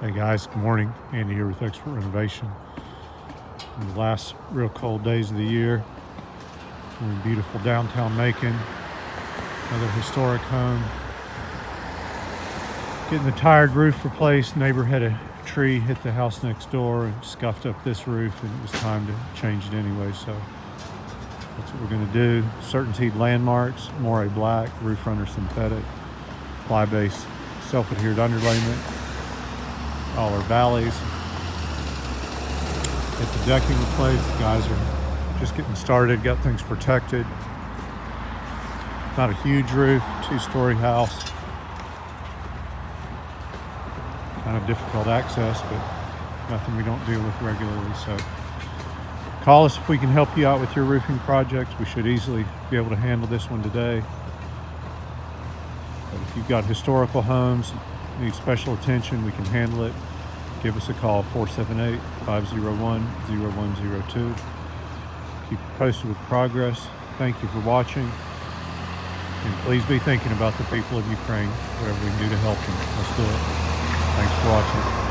Hey guys, good morning. Andy here with Expert Renovation. In the last real cold days of the year, we're in beautiful downtown Macon. Another historic home. Getting the tired roof replaced. Neighbor had a tree hit the house next door and scuffed up this roof, and it was time to change it anyway, so that's what we're going to do. Certainteed landmarks, moire black, roof runner synthetic, ply base self-adhered underlayment. All our valleys. Get the decking replaced. The guys are just getting started, got things protected. Not a huge roof, 2-story house. Kind of difficult access, but nothing we don't deal with regularly. So call us if we can help you out with your roofing projects. We should easily be able to handle this one today. But if you've got historical homes, need special attention, we can handle it. Give us a call, 478-501-0102. Keep you posted with progress. Thank you for watching. And please be thinking about the people of Ukraine, whatever we can do to help them. Let's do it. Thanks for watching.